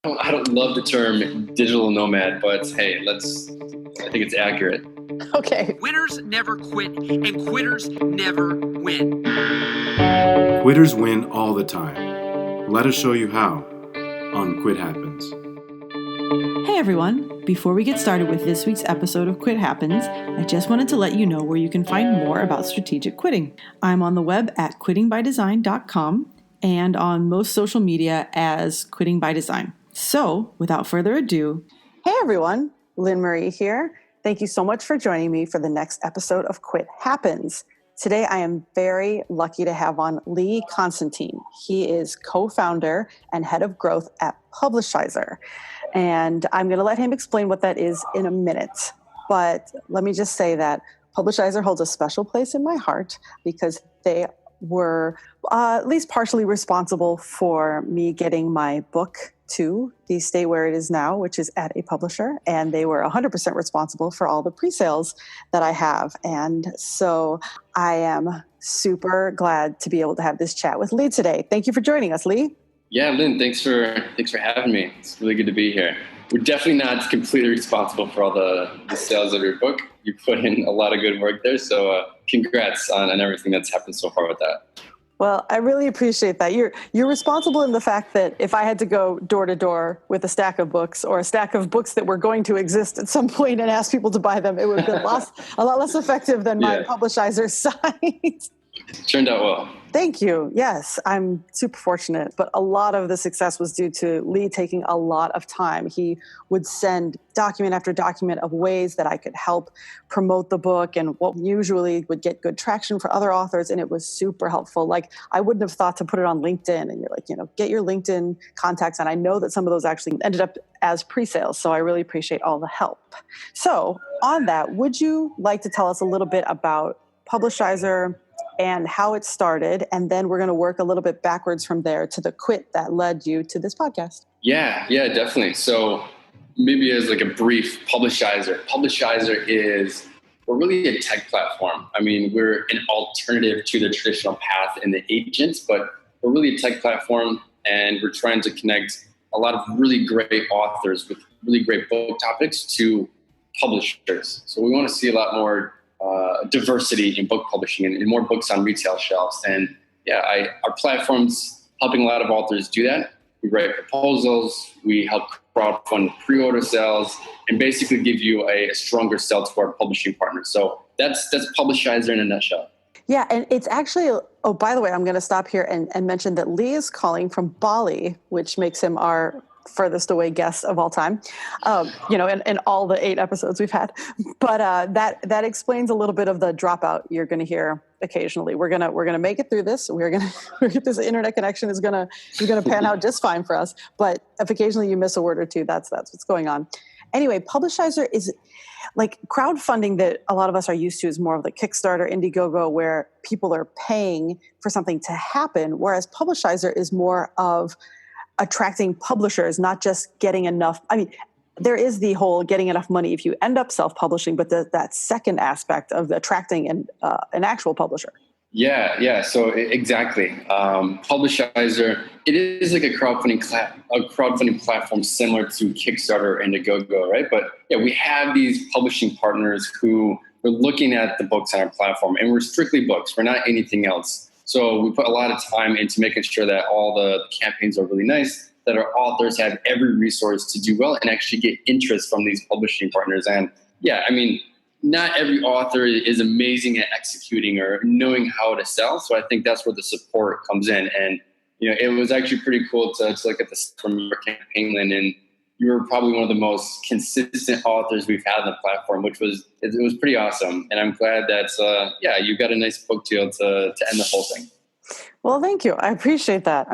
I don't love the term digital nomad, but hey, I think it's accurate. Okay. Winners never quit, and quitters never win. Quitters win all the time. Let us show you how on Quit Happens. Hey everyone! Before we get started with this week's episode of Quit Happens, I just wanted to let you know where you can find more about strategic quitting. I'm on the web at quittingbydesign.com and on most social media as Quitting by Design. So, without further ado, Hey everyone, Lynn Marie here. Thank you so much for joining me for the next episode of Quit Happens. Today I am very lucky to have on Lee Constantine. He is co-founder and head of growth at Publishizer. And I'm going to let him explain what that is in a minute. But let me just say that Publishizer holds a special place in my heart because they were at least partially responsible for me getting my book to the state where it is now, which is at a publisher. And they were 100% responsible for all the pre-sales that I have. And so I am super glad to be able to have this chat with Lee today. Thank you for joining us, Lee. Yeah, Lynn, thanks for having me. It's really good to be here. We're definitely not completely responsible for all the sales of your book. You put in a lot of good work there, so congrats on everything that's happened so far with that. Well, I really appreciate that. You're responsible in the fact that if I had to go door to door with a stack of books or a stack of books that were going to exist at some point and ask people to buy them, it would have been a lot less effective than my Publishizer site. Turned out well. Thank you. Yes, I'm super fortunate. But a lot of the success was due to Lee taking a lot of time. He would send document after document of ways that I could help promote the book and what usually would get good traction for other authors. And it was super helpful. Like, I wouldn't have thought to put it on LinkedIn and you're like, get your LinkedIn contacts. And I know that some of those actually ended up as pre-sales. So I really appreciate all the help. So on that, would you like to tell us a little bit about Publishizer and how it started, and then we're going to work a little bit backwards from there to the quit that led you to this podcast? Yeah, definitely. So maybe as like a brief, Publishizer. We're really a tech platform. I mean, we're an alternative to the traditional path in the agents, but we're really a tech platform, and we're trying to connect a lot of really great authors with really great book topics to publishers. So we want to see a lot more diversity in book publishing and more books on retail shelves. And our platform's helping a lot of authors do that. We write proposals, we help crowdfund pre-order sales, and basically give you a stronger sell to our publishing partners. So that's Publishizer in a nutshell. Yeah, and it's actually, by the way, I'm going to stop here and mention that Lee is calling from Bali, which makes him our furthest away guest of all time, in all the 8 episodes we've had. But that explains a little bit of the dropout you're going to hear occasionally. We're gonna make it through this. This internet connection is gonna pan out just fine for us. But if occasionally you miss a word or two, that's what's going on. Anyway, Publishizer is like crowdfunding that a lot of us are used to is more of the Kickstarter, Indiegogo, where people are paying for something to happen, whereas Publishizer is more of attracting publishers, not just getting enough. I mean, there is the whole getting enough money if you end up self-publishing, but that second aspect of attracting an actual publisher. Yeah. So exactly. Publishizer, it is like a crowdfunding platform similar to Kickstarter and Indiegogo, right? But we have these publishing partners who are looking at the books on our platform, and we're strictly books. We're not anything else. So we put a lot of time into making sure that all the campaigns are really nice, that our authors have every resource to do well and actually get interest from these publishing partners. And not every author is amazing at executing or knowing how to sell. So I think that's where the support comes in. And, it was actually pretty cool to look at this from your campaign, Lynn, and you were probably one of the most consistent authors we've had on the platform, which was pretty awesome. And I'm glad that, you got a nice book deal to end the whole thing. Well, thank you. I appreciate that.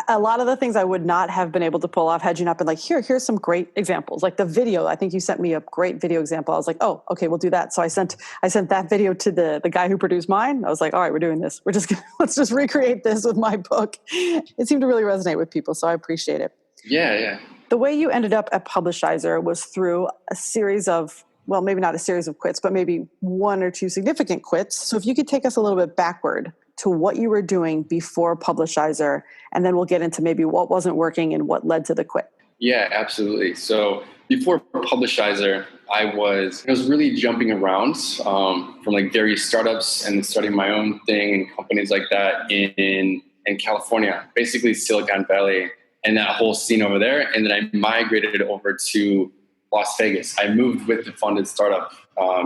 A lot of the things I would not have been able to pull off had you not been like, here's some great examples. Like the video, I think you sent me a great video example. I was like, oh, okay, we'll do that. So I sent that video to the guy who produced mine. I was like, all right, we're doing this. Let's just recreate this with my book. It seemed to really resonate with people, so I appreciate it. Yeah. The way you ended up at Publishizer was through a series of, well, maybe not a series of quits, but maybe 1 or 2 significant quits. So if you could take us a little bit backward to what you were doing before Publishizer, and then we'll get into maybe what wasn't working and what led to the quit. Yeah, absolutely. So before Publishizer, I was really jumping around from like various startups and starting my own thing and companies like that in California, basically Silicon Valley and that whole scene over there. And then I migrated over to Las Vegas. I moved with the funded startup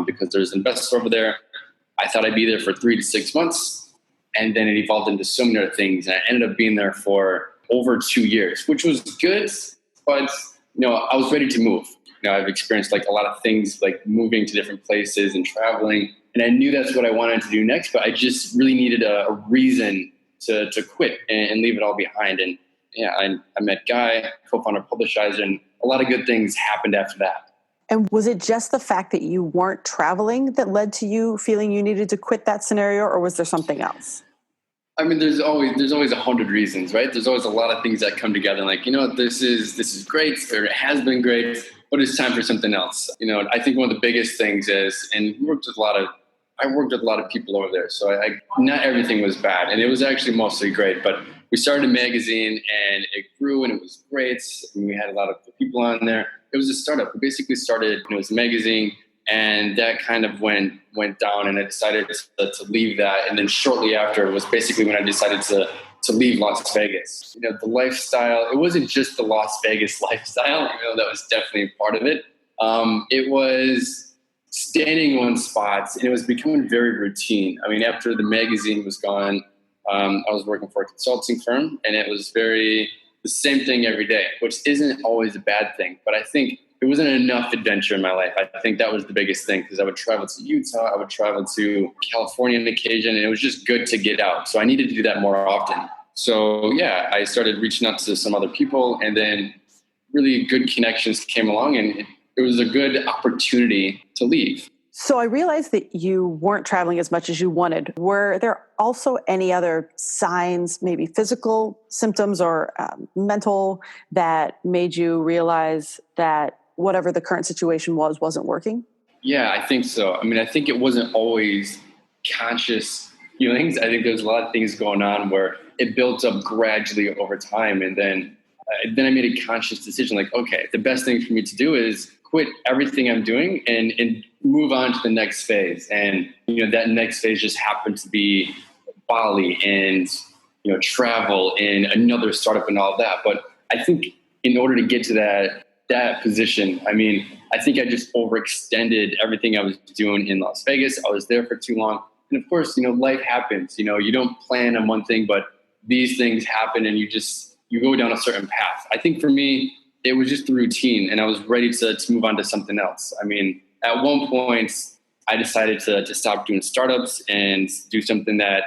because there's investors over there. I thought I'd be there for 3 to 6 months, and then it evolved into so many other things. And I ended up being there for over 2 years, which was good, but I was ready to move. I've experienced like a lot of things like moving to different places and traveling, and I knew that's what I wanted to do next, but I just really needed a reason to quit and leave it all behind. And yeah, I met Guy, co-founder of Publishizer, and a lot of good things happened after that. And was it just the fact that you weren't traveling that led to you feeling you needed to quit that scenario, or was there something else? I mean, there's always 100 reasons, right? There's always a lot of things that come together. Like, this is great, or it has been great, but it's time for something else. I think one of the biggest things is, and I worked with a lot of people over there, so I not everything was bad, and it was actually mostly great. But we started a magazine, and it grew, and it was great. And we had a lot of people on there. It was a startup. We basically started, it was a magazine, and that kind of went down, and I decided to leave that. And then shortly after was basically when I decided to leave Las Vegas. The lifestyle, it wasn't just the Las Vegas lifestyle, that was definitely a part of it. It was standing on spots, and it was becoming very routine. I mean, after the magazine was gone, I was working for a consulting firm, and it was the same thing every day, which isn't always a bad thing. But I think it wasn't enough adventure in my life. I think that was the biggest thing, because I would travel to Utah, I would travel to California on occasion, and it was just good to get out. So I needed to do that more often. So yeah, I started reaching out to some other people, and then really good connections came along, and it was a good opportunity to leave. So I realized that you weren't traveling as much as you wanted. Were there also any other signs, maybe physical symptoms or mental, that made you realize that whatever the current situation wasn't working? Yeah, I think so. I mean, I think it wasn't always conscious feelings. I think there's a lot of things going on where it built up gradually over time. And then I made a conscious decision, like, okay, the best thing for me to do is quit everything I'm doing and move on to the next phase. And, that next phase just happened to be Bali and, travel and another startup and all of that. But I think in order to get to that position, I mean, I think I just overextended everything I was doing in Las Vegas. I was there for too long. And of course, life happens. You don't plan on one thing, but these things happen, and you go down a certain path. I think for me, it was just the routine, and I was ready to move on to something else. I mean, at one point, I decided to stop doing startups and do something that,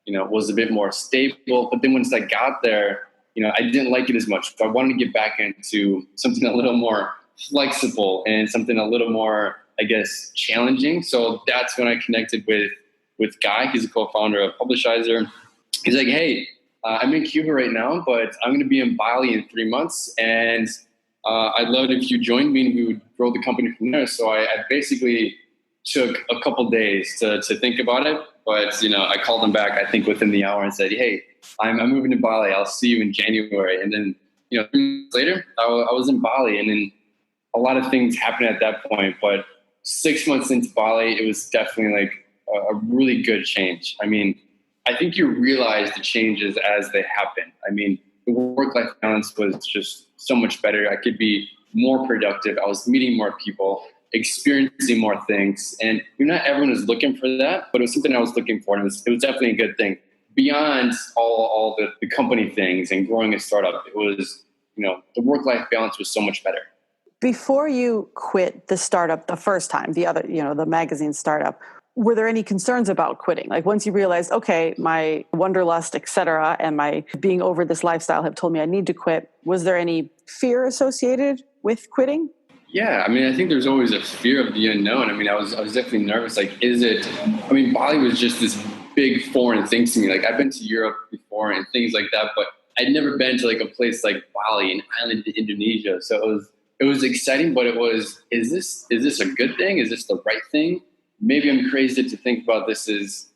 was a bit more stable. But then once I got there, I didn't like it as much. So I wanted to get back into something a little more flexible and something a little more, I guess, challenging. So that's when I connected with Guy. He's a co-founder of Publishizer. He's like, hey, I'm in Cuba right now, but I'm going to be in Bali in 3 months. And I'd love it if you joined me and we would grow the company from there. So I basically took a couple days to think about it. But, I called him back, I think, within the hour and said, hey, I'm moving to Bali. I'll see you in January. And then, 3 months later, I was in Bali. And then a lot of things happened at that point. But 6 months into Bali, it was definitely like a really good change. I mean, I think you realize the changes as they happen. I mean, the work-life balance was just so much better. I could be more productive. I was meeting more people, experiencing more things. And not everyone is looking for that, but it was something I was looking for. And it was definitely a good thing. Beyond all the company things and growing a startup, it was, the work-life balance was so much better. Before you quit the startup the first time, the magazine startup, were there any concerns about quitting? Like once you realized, okay, my wanderlust, et cetera, and my being over this lifestyle have told me I need to quit, was there any fear associated with quitting? Yeah, I mean, I think there's always a fear of the unknown. I mean, I was definitely nervous. Like, Bali was just this big foreign thing to me. Like, I've been to Europe before and things like that, but I'd never been to like a place like Bali, an island in Indonesia. So it was exciting, but it was, is this a good thing? Is this the right thing? Maybe I'm crazy to think about this as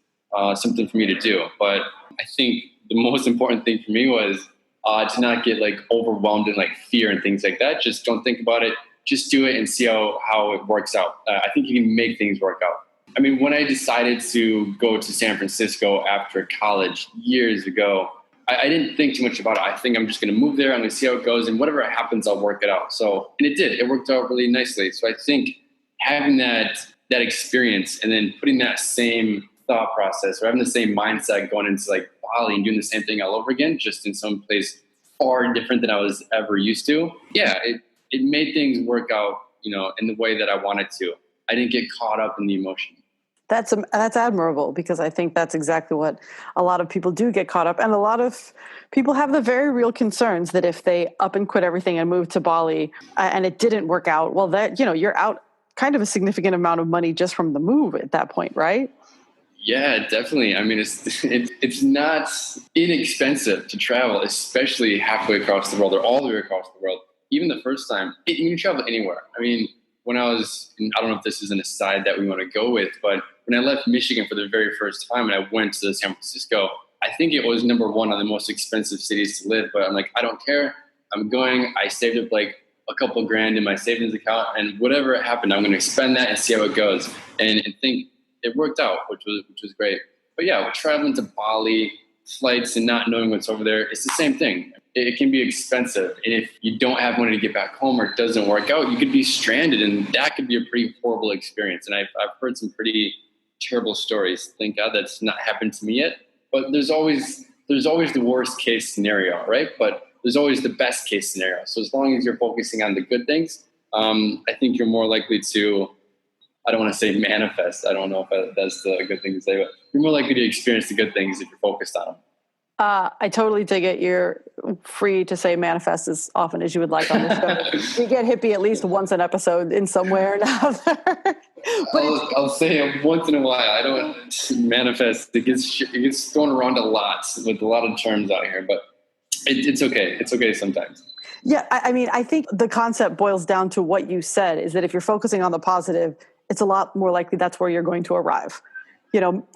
something for me to do. But I think the most important thing for me was to not get like overwhelmed in like fear and things like that. Just don't think about it. Just do it and see how it works out. I think you can make things work out. I mean, when I decided to go to San Francisco after college years ago, I didn't think too much about it. I think I'm just going to move there. I'm going to see how it goes, and whatever happens, I'll work it out. So, and it did. It worked out really nicely. So I think having that experience and then putting that same thought process or having the same mindset going into like Bali and doing the same thing all over again, just in some place far different than I was ever used to. Yeah, it made things work out, in the way that I wanted to. I didn't get caught up in the emotion. That's admirable, because I think that's exactly what a lot of people do get caught up. And a lot of people have the very real concerns that if they up and quit everything and move to Bali and it didn't work out, well, that, you're out kind of a significant amount of money just from the move at that point, right? Yeah, definitely. I mean, it's not inexpensive to travel, especially halfway across the world or all the way across the world. Even the first time, you can travel anywhere. I mean, when I don't know if this is an aside that we want to go with, but when I left Michigan for the very first time and I went to San Francisco, I think it was number one on the most expensive cities to live. But I'm like, I don't care. I'm going. I saved up like a couple grand in my savings account, and whatever happened, I'm going to spend that and see how it goes. And think it worked out, which was great. But yeah, we're traveling to Bali, flights and not knowing what's over there. It's the same thing. It can be expensive. And if you don't have money to get back home or it doesn't work out, you could be stranded, and that could be a pretty horrible experience. And I've heard some pretty terrible stories. Thank God that's not happened to me yet. But there's always the worst case scenario, right? But there's always the best case scenario. So as long as you're focusing on the good things, I think you're more likely to, I don't want to say manifest. I don't know if that's the good thing to say, but you're more likely to experience the good things if you're focused on them. I totally dig it. You're free to say manifest as often as you would like on the show. We get hippie at least once an episode in some way or another. But I'll say it once in a while. I don't manifest. It gets thrown around a lot with a lot of terms out here, but it's okay. It's okay sometimes. Yeah, I mean, I think the concept boils down to what you said, is that if you're focusing on the positive, it's a lot more likely that's where you're going to arrive.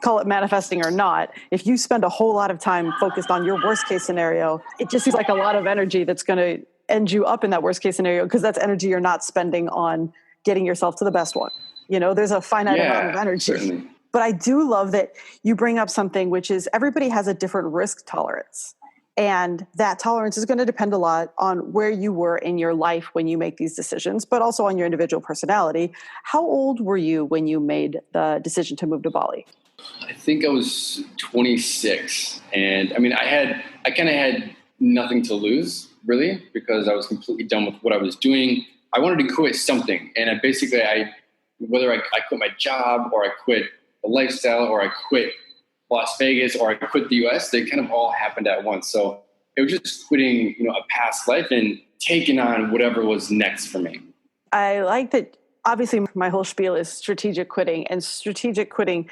Call it manifesting or not. If you spend a whole lot of time focused on your worst case scenario, it just seems like a lot of energy that's going to end you up in that worst case scenario, because that's energy you're not spending on getting yourself to the best one. There's a finite amount of energy. Certainly. But I do love that you bring up something, which is everybody has a different risk tolerance. And that tolerance is going to depend a lot on where you were in your life when you make these decisions, but also on your individual personality. How old were you when you made the decision to move to Bali? I think I was 26. And I mean, I kind of had nothing to lose, really, because I was completely done with what I was doing. I wanted to quit something. And whether I quit my job, or I quit the lifestyle, or I quit Las Vegas, or I quit the US, they kind of all happened at once. So it was just quitting, a past life and taking on whatever was next for me. I like that. Obviously, my whole spiel is strategic quitting, and strategic quitting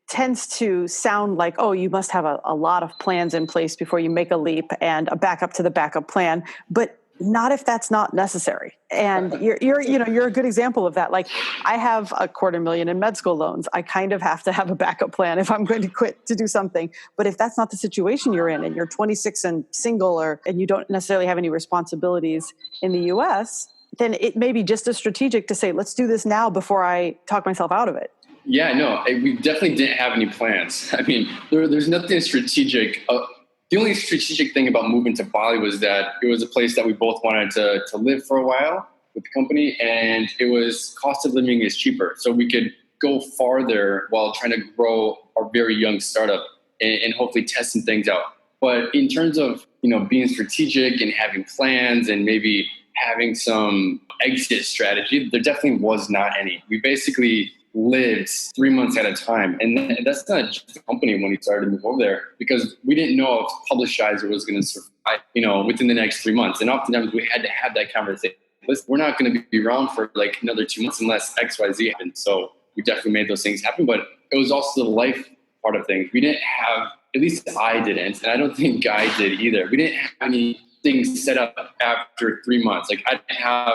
tends to sound like, oh, you must have a lot of plans in place before you make a leap and a backup to the backup plan, but not if that's not necessary. And you're a good example of that. Like, I have $250,000 in med school loans. I kind of have to have a backup plan if I'm going to quit to do something. But if that's not the situation you're in, and you're 26 and single, and you don't necessarily have any responsibilities in the US, then it may be just as strategic to say, let's do this now before I talk myself out of it. Yeah, no, we definitely didn't have any plans. I mean, there's nothing strategic. The only strategic thing about moving to Bali was that it was a place that we both wanted to live for a while with the company, and it was cost of living is cheaper. So we could go farther while trying to grow our very young startup and hopefully testing things out. But in terms of, being strategic and having plans and maybe having some exit strategy, there definitely was not any. We basically lived 3 months at a time. And that's not just the company when we started to move over there, because we didn't know if Publishizer was going to survive, within the next 3 months. And oftentimes we had to have that conversation. Listen, we're not going to be around for like another 2 months unless XYZ happens. So we definitely made those things happen, but it was also the life part of things. We didn't have, at least I didn't, and I don't think Guy did either. We didn't have anything set up after 3 months. Like, I didn't have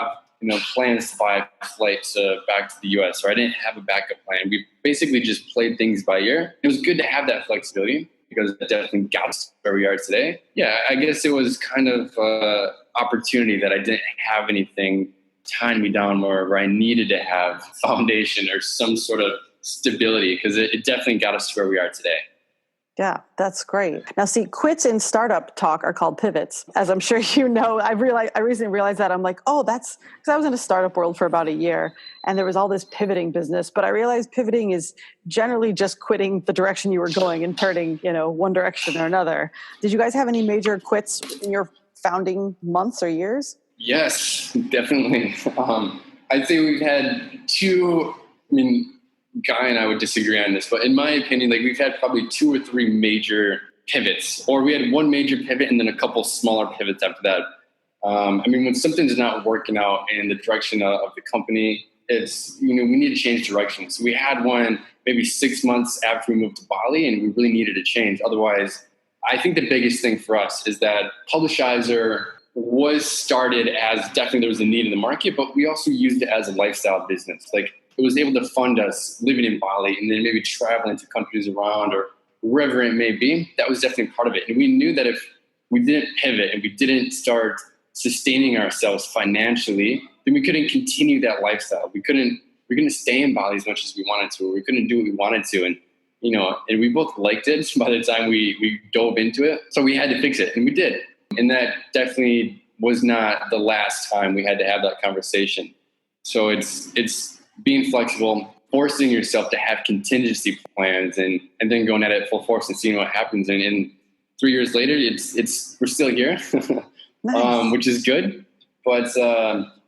plans to buy a flight back to the US, or I didn't have a backup plan. We basically just played things by ear. It was good to have that flexibility because it definitely got us where we are today. Yeah, I guess it was kind of opportunity that I didn't have anything tying me down where I needed to have foundation or some sort of stability, because it definitely got us to where we are today. Yeah, that's great. Now, see, quits in startup talk are called pivots. As I'm sure you know, I recently realized that. I'm like, oh, that's because I was in a startup world for about a year and there was all this pivoting business. But I realized pivoting is generally just quitting the direction you were going and turning, one direction or another. Did you guys have any major quits in your founding months or years? Yes, definitely. I'd say we've had two, Guy and I would disagree on this, but in my opinion, we've had probably 2 or 3 major pivots, or we had one major pivot and then a couple smaller pivots after that. When something's not working out in the direction of the company, it's, we need to change direction. So we had one maybe 6 months after we moved to Bali, and we really needed a change. Otherwise, I think the biggest thing for us is that Publishizer was started as definitely there was a need in the market, but we also used it as a lifestyle business. It was able to fund us living in Bali and then maybe traveling to countries around or wherever it may be. That was definitely part of it. And we knew that if we didn't pivot and we didn't start sustaining ourselves financially, then we couldn't continue that lifestyle. We couldn't stay in Bali as much as we wanted to, or we couldn't do what we wanted to. And, and we both liked it by the time we dove into it. So we had to fix it, and we did. And that definitely was not the last time we had to have that conversation. So it's being flexible, forcing yourself to have contingency plans, and then going at it full force and seeing what happens. And 3 years later, we're still here, Nice. Which is good. But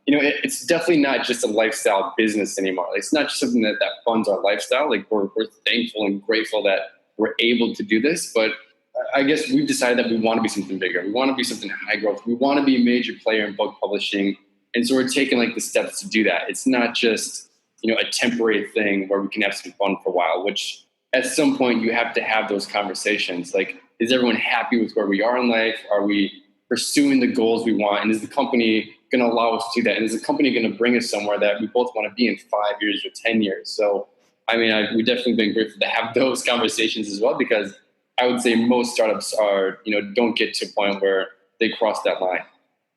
it's definitely not just a lifestyle business anymore. It's not just something that funds our lifestyle. We're thankful and grateful that we're able to do this, but I guess we've decided that we want to be something bigger. We want to be something high growth. We want to be a major player in book publishing. And so we're taking the steps to do that. It's not just, a temporary thing where we can have some fun for a while, which at some point you have to have those conversations. Is everyone happy with where we are in life? Are we pursuing the goals we want? And is the company going to allow us to do that? And is the company going to bring us somewhere that we both want to be in 5 years or 10 years? So, we've definitely been grateful to have those conversations as well, because I would say most startups don't get to a point where they cross that line.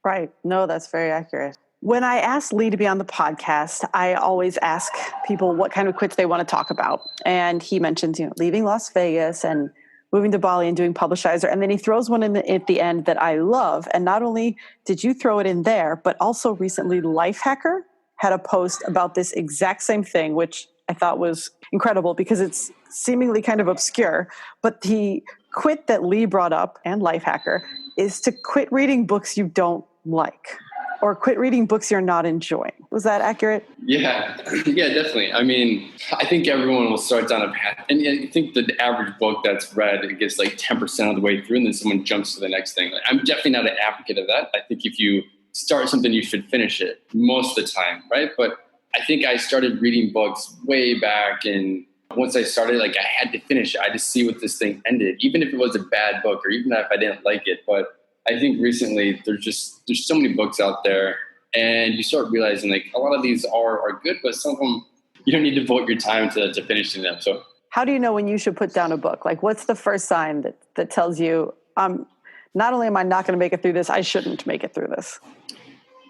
Right. No, that's very accurate. When I asked Lee to be on the podcast, I always ask people what kind of quits they want to talk about. And he mentions, leaving Las Vegas and moving to Bali and doing Publishizer. And then he throws one in at the end that I love. And not only did you throw it in there, but also recently Lifehacker had a post about this exact same thing, which I thought was incredible because it's seemingly kind of obscure. But the quit that Lee brought up, and Lifehacker, is to quit reading books you don't like, or quit reading books you're not enjoying. Was that accurate? Yeah, definitely. I think everyone will start down a path. And I think the average book that's read, it gets 10% of the way through, and then someone jumps to the next thing. I'm definitely not an advocate of that. I think if you start something, you should finish it most of the time, right? But I think I started reading books way back, and once I started, I had to finish it. I had to see what this thing ended, even if it was a bad book or even if I didn't like it. But I think recently there's so many books out there, and you start realizing a lot of these are good, but some of them you don't need to devote your time to finishing them. So how do you know when you should put down a book? What's the first sign that tells you, not only am I not going to make it through this, I shouldn't make it through this?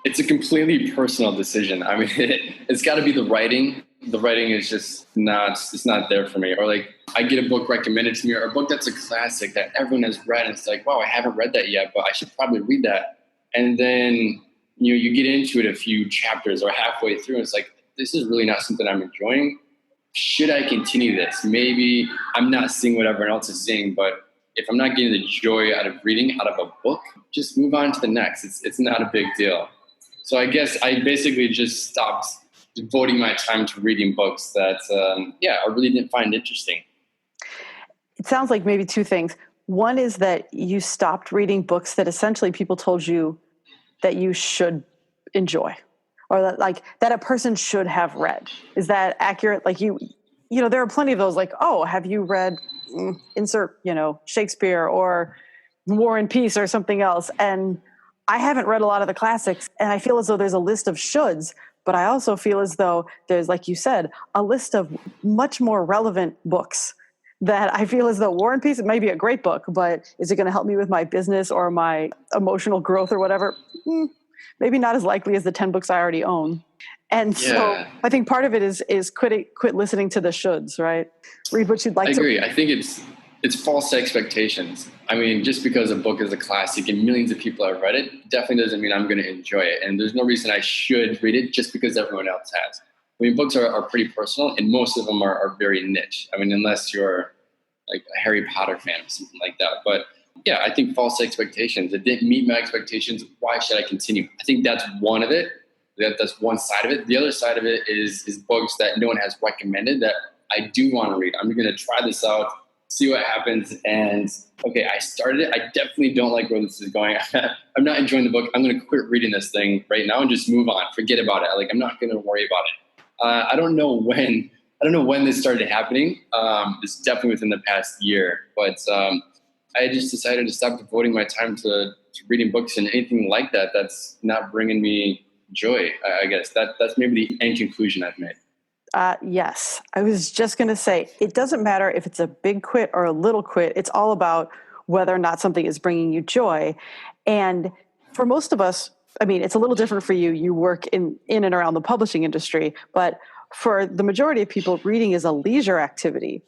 It's a completely personal decision. It's got to be the writing. The writing is just it's not there for me. Or I get a book recommended to me, or a book that's a classic that everyone has read, and it's wow, I haven't read that yet, but I should probably read that. And then, you get into it a few chapters or halfway through, and it's this is really not something I'm enjoying. Should I continue this? Maybe I'm not seeing what everyone else is seeing, but if I'm not getting the joy out of reading out of a book, just move on to the next. It's not a big deal. So I guess I basically just stopped devoting my time to reading books that, I really didn't find interesting. It sounds like maybe 2 things. One is that you stopped reading books that essentially people told you that you should enjoy, or that a person should have read. Is that accurate? There are plenty of those have you read insert, Shakespeare or War and Peace or something else? And I haven't read a lot of the classics, and I feel as though there's a list of shoulds, but I also feel as though there's, like you said, a list of much more relevant books that I feel as though War and Peace, it may be a great book, but is it going to help me with my business or my emotional growth or whatever? Maybe not as likely as the 10 books I already own. And so I think part of it is quit listening to the shoulds, right? Read what you'd like to. I agree. I think it's false expectations. I mean, just because a book is a classic and millions of people have read it, definitely doesn't mean I'm going to enjoy it. And there's no reason I should read it just because everyone else has. I mean, books are pretty personal, and most of them are very niche. I mean, unless you're like a Harry Potter fan or something like that. But yeah, I think false expectations. It didn't meet my expectations. Why should I continue? I think that's one of it. That's one side of it. The other side of it is books that no one has recommended that I do want to read. I'm going to try this out, see what happens. And okay, I started it. I definitely don't like where this is going. I'm not enjoying the book. I'm going to quit reading this thing right now and just move on. Forget about it. Like, I'm not going to worry about it. I don't know when this started happening. It's definitely within the past year, but I just decided to stop devoting my time to reading books and anything like that. That's not bringing me joy. I guess that's maybe the end conclusion I've made. Yes, I was just going to say, it doesn't matter if it's a big quit or a little quit. It's all about whether or not something is bringing you joy. And for most of us, I mean, it's a little different for you. You work in and around the publishing industry, but for the majority of people, reading is a leisure activity.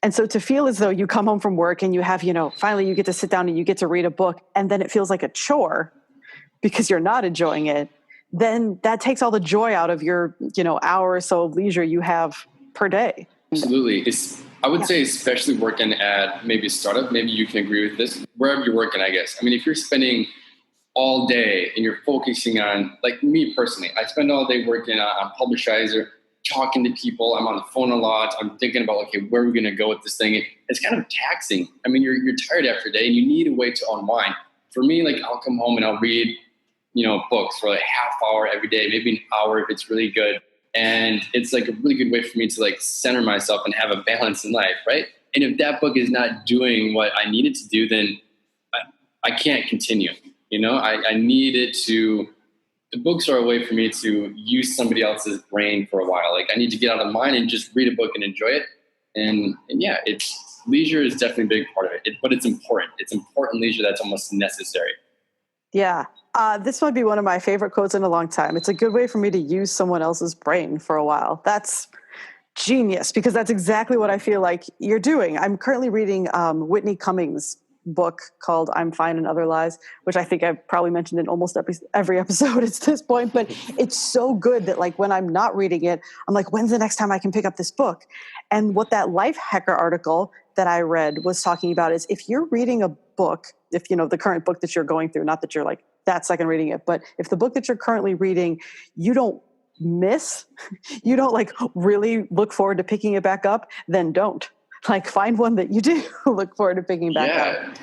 And so to feel as though you come home from work and you have, finally you get to sit down and you get to read a book, and then it feels like a chore because you're not enjoying it, then that takes all the joy out of your, hour or so of leisure you have per day. Absolutely. I would say, especially working at maybe a startup, maybe you can agree with this, wherever you're working, I guess. I mean, if you're spending all day and you're focusing on, like me personally, I spend all day working on Publishizer, talking to people. I'm on the phone a lot. I'm thinking about, okay, where are we going to go with this thing? It's kind of taxing. I mean, you're tired after a day and you need a way to unwind. For me, like, I'll come home and I'll read, books for like a half hour every day, maybe an hour if it's really good. And it's like a really good way for me to like center myself and have a balance in life, right? And if that book is not doing what I need it to do, then I can't continue. I need it to, the books are a way for me to use somebody else's brain for a while. Like, I need to get out of mine and just read a book and enjoy it. And yeah, leisure is definitely a big part of it, but it's important. It's important leisure that's almost necessary. Yeah. This might be one of my favorite quotes in a long time. It's a good way for me to use someone else's brain for a while. That's genius, because that's exactly what I feel like you're doing. I'm currently reading Whitney Cummings' book called I'm Fine and Other Lies, which I think I've probably mentioned in almost every episode at this point, but it's so good that like when I'm not reading it, I'm like, when's the next time I can pick up this book? And what that Life Hacker article that I read was talking about is, if you're reading a book, if the current book that you're going through, not that you're like that second reading it, but if the book that you're currently reading, you don't like really look forward to picking it back up, then don't. Like, find one that you do look forward to picking back up.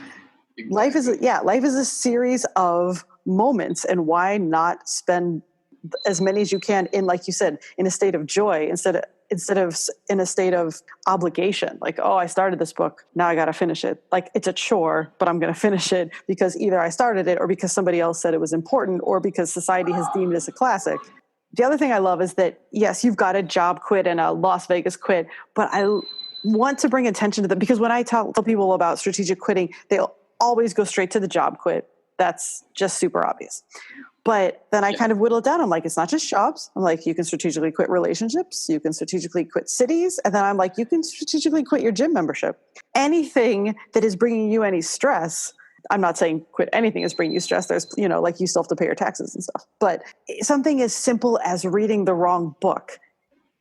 Exactly. Life is a series of moments, and why not spend as many as you can in, like you said, in a state of joy instead of in a state of obligation. Like, oh, I started this book, now I got to finish it. Like, it's a chore, but I'm going to finish it because either I started it or because somebody else said it was important or because society has deemed it as a classic. The other thing I love is that, yes, you've got a job quit and a Las Vegas quit, but I want to bring attention to them, because when I tell people about strategic quitting, they'll always go straight to the job quit. That's just super obvious. But then I kind of whittle it down. I'm like, it's not just jobs. I'm like, you can strategically quit relationships. You can strategically quit cities. And then I'm like, you can strategically quit your gym membership. Anything that is bringing you any stress. I'm not saying quit anything that's bringing you stress. There's, like, you still have to pay your taxes and stuff. But something as simple as reading the wrong book.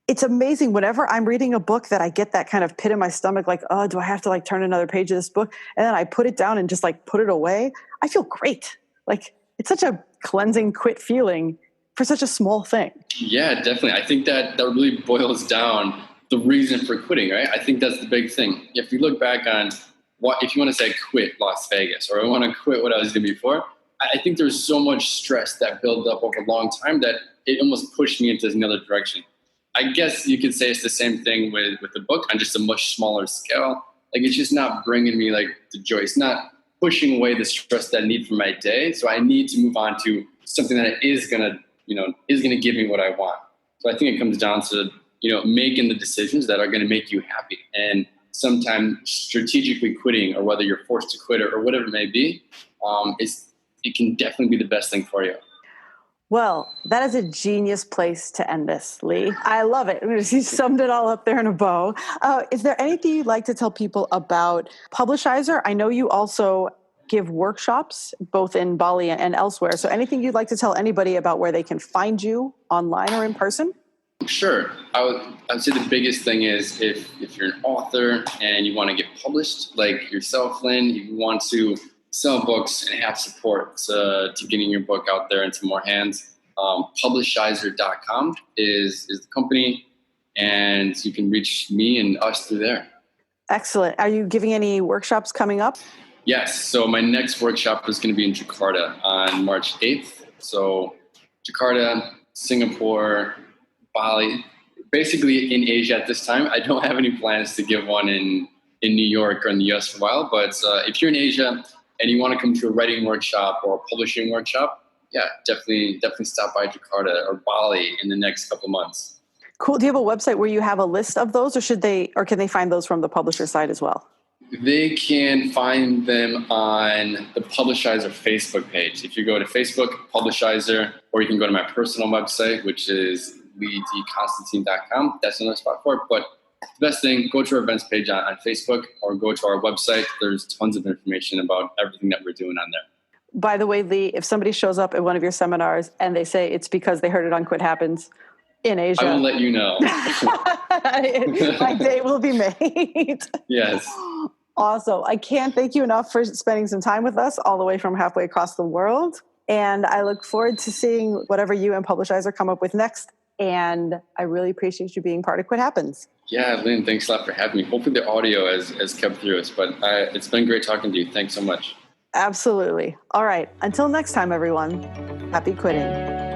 It's amazing whenever I'm reading a book that I get that kind of pit in my stomach, like, oh, do I have to like turn another page of this book? And then I put it down and just like put it away. I feel great. Like, it's such a cleansing quit feeling for such a small thing. Yeah, definitely. I think that really boils down the reason for quitting, right? I think that's the big thing. If you look back on if you want to say quit Las Vegas, or I want to quit what I was doing before, I think there's so much stress that built up over a long time that it almost pushed me into another direction. I guess you could say it's the same thing with the book on just a much smaller scale. Like, it's just not bringing me like the joy. It's not pushing away the stress that I need for my day. So I need to move on to something that is gonna give me what I want. So I think it comes down to, making the decisions that are gonna make you happy. And sometimes strategically quitting, or whether you're forced to quit or whatever it may be, it can definitely be the best thing for you. Well, that is a genius place to end this, Lee. I love it. You summed it all up there in a bow. Is there anything you'd like to tell people about Publishizer? I know you also give workshops both in Bali and elsewhere. So anything you'd like to tell anybody about where they can find you online or in person? Sure. I'd say the biggest thing is if you're an author and you want to get published, like yourself, Lynn, you want to sell books and have support to getting your book out there into more hands, Publishizer.com is the company, and you can reach me and us through there. Excellent. Are you giving any workshops coming up? Yes. So my next workshop is going to be in Jakarta on March 8th. So Jakarta, Singapore, Bali, basically in Asia at this time. I don't have any plans to give one in New York or in the US for a while, but if you're in Asia and you want to come to a writing workshop or a publishing workshop, yeah, definitely stop by Jakarta or Bali in the next couple months. Cool. Do you have a website where you have a list of those, or can they find those from the publisher side as well? They can find them on the Publishizer Facebook page. If you go to Facebook, Publishizer, or you can go to my personal website, which is leeconstantine.com. That's another spot for it. But the best thing, go to our events page on Facebook or go to our website. There's tons of information about everything that we're doing on there. By the way, Lee, if somebody shows up at one of your seminars and they say it's because they heard it on Quit Happens in Asia, I will let you know. My day will be made. Yes. Awesome. I can't thank you enough for spending some time with us all the way from halfway across the world. And I look forward to seeing whatever you and Publishizer come up with next. And I really appreciate you being part of Quit Happens. Yeah, Lynn, thanks a lot for having me. Hopefully the audio has kept through us, but it's been great talking to you. Thanks so much. Absolutely. All right. Until next time, everyone. Happy quitting.